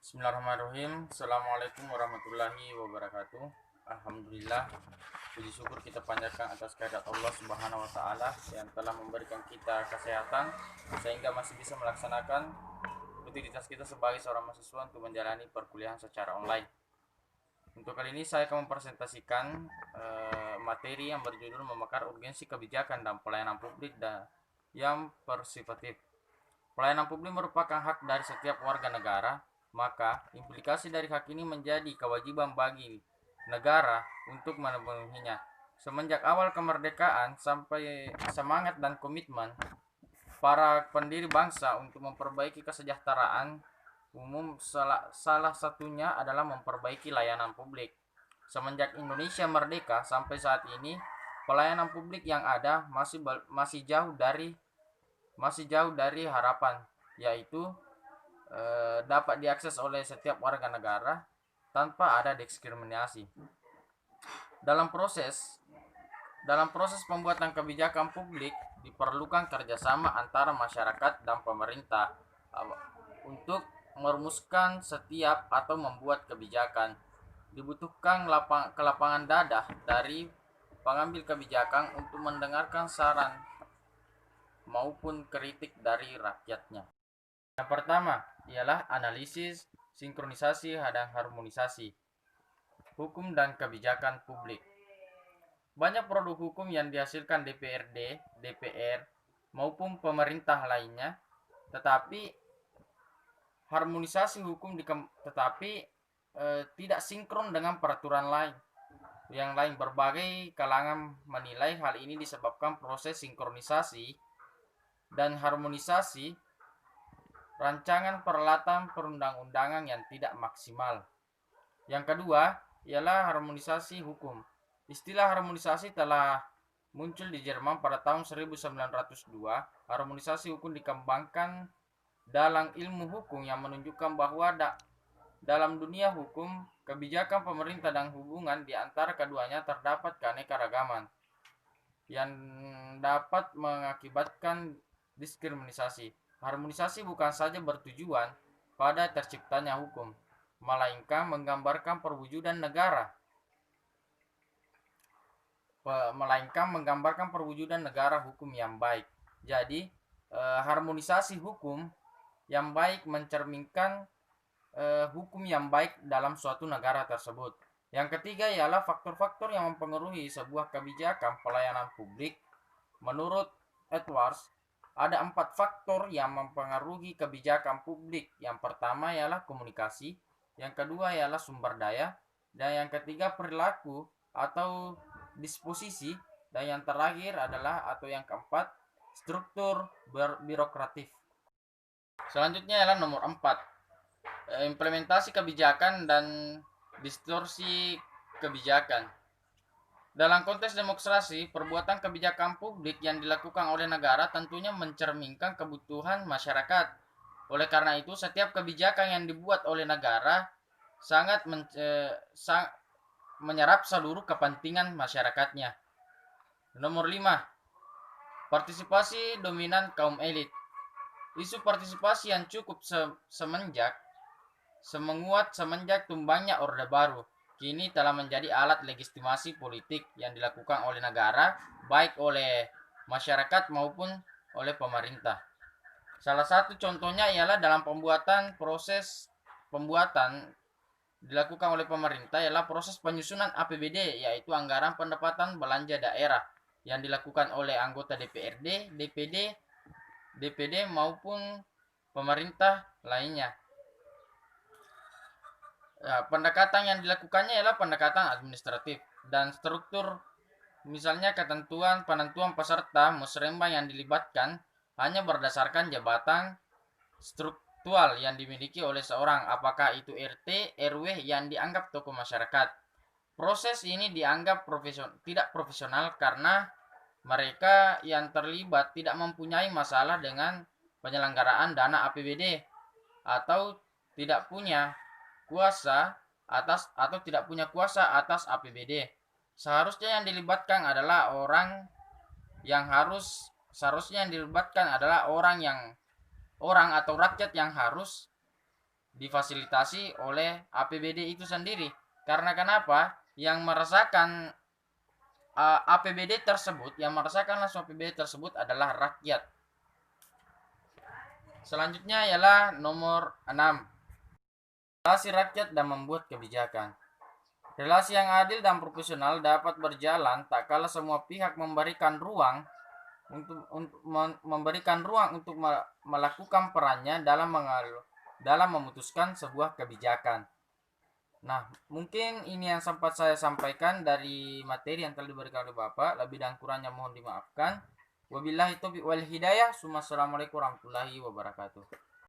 Bismillahirrahmanirrahim. Assalamualaikum warahmatullahi wabarakatuh. Alhamdulillah, puji syukur kita panjatkan atas kehadirat Allah Subhanahu wa taala yang telah memberikan kita kesehatan sehingga masih bisa melaksanakan rutinitas kita sebagai seorang mahasiswa untuk menjalani perkuliahan secara online. Untuk kali ini saya akan mempresentasikan materi yang berjudul Memekar Urgensi Kebijakan dan Pelayanan Publik yang persifatif. Pelayanan publik merupakan hak dari setiap warga negara, maka implikasi dari hak ini menjadi kewajiban bagi negara untuk memenuhinya. Semenjak awal kemerdekaan sampai semangat dan komitmen para pendiri bangsa untuk memperbaiki kesejahteraan umum, salah satunya adalah memperbaiki layanan publik. Semenjak Indonesia merdeka sampai saat ini, pelayanan publik yang ada masih jauh dari harapan, yaitu dapat diakses oleh setiap warga negara tanpa ada diskriminasi. Dalam proses pembuatan kebijakan publik diperlukan kerjasama antara masyarakat dan pemerintah untuk merumuskan setiap atau membuat kebijakan. Dibutuhkan kelapangan dada dari pengambil kebijakan untuk mendengarkan saran maupun kritik dari rakyatnya. Yang pertama ialah analisis, sinkronisasi, dan harmonisasi hukum dan kebijakan publik. Banyak produk hukum yang dihasilkan DPRD, DPR, maupun pemerintah lainnya, tetapi harmonisasi hukum tidak sinkron dengan peraturan lain. Yang lain, berbagai kalangan menilai hal ini disebabkan proses sinkronisasi dan harmonisasi rancangan peralatan perundang-undangan yang tidak maksimal. Yang kedua ialah harmonisasi hukum. Istilah harmonisasi telah muncul di Jerman pada tahun 1902. Harmonisasi hukum dikembangkan dalam ilmu hukum yang menunjukkan bahwa dalam dunia hukum, kebijakan pemerintah dan hubungan di antara keduanya terdapat keanekaragaman yang dapat mengakibatkan diskriminasi. Harmonisasi bukan saja bertujuan pada terciptanya hukum, melainkan menggambarkan perwujudan negara hukum yang baik. Jadi, harmonisasi hukum yang baik mencerminkan hukum yang baik dalam suatu negara tersebut. Yang ketiga ialah faktor-faktor yang mempengaruhi sebuah kebijakan pelayanan publik. Menurut Edwards, ada 4 faktor yang mempengaruhi kebijakan publik. Yang pertama ialah komunikasi, yang kedua ialah sumber daya, dan yang ketiga perilaku atau disposisi, dan yang terakhir adalah atau yang keempat struktur birokratif. Selanjutnya ialah nomor 4, implementasi kebijakan dan distorsi kebijakan. Dalam konteks demokrasi, perbuatan kebijakan publik yang dilakukan oleh negara tentunya mencerminkan kebutuhan masyarakat. Oleh karena itu, setiap kebijakan yang dibuat oleh negara sangat menyerap seluruh kepentingan masyarakatnya. Nomor 5, partisipasi dominan kaum elit. Isu partisipasi yang cukup menguat semenjak tumbangnya Orde Baru, kini telah menjadi alat legitimasi politik yang dilakukan oleh negara, baik oleh masyarakat maupun oleh pemerintah. Salah satu contohnya ialah dalam proses pembuatan dilakukan oleh pemerintah ialah proses penyusunan APBD, yaitu anggaran pendapatan belanja daerah yang dilakukan oleh anggota DPRD, DPD maupun pemerintah lainnya. Pendekatan yang dilakukannya ialah pendekatan administratif dan struktur. Misalnya penentuan peserta musrembang yang dilibatkan hanya berdasarkan jabatan struktural yang dimiliki oleh seorang, apakah itu RT, RW yang dianggap tokoh masyarakat. Proses ini dianggap tidak profesional karena mereka yang terlibat tidak mempunyai masalah dengan penyelenggaraan dana APBD atau tidak punya kuasa atas APBD. Seharusnya yang dilibatkan adalah orang atau rakyat yang harus difasilitasi oleh APBD itu sendiri. Karena kenapa? Yang merasakan APBD tersebut, yang merasakan langsung APBD tersebut adalah rakyat. Selanjutnya ialah nomor 6. Relasi rakyat dan membuat kebijakan. Relasi yang adil dan profesional dapat berjalan tak kala semua pihak memberikan ruang untuk melakukan perannya dalam memutuskan sebuah kebijakan. Nah, mungkin ini yang sempat saya sampaikan dari materi yang telah diberikan oleh Bapak. Lebih dan kurangnya mohon dimaafkan. Wabillahi taufiq wal hidayah. Assalamualaikum warahmatullahi wabarakatuh.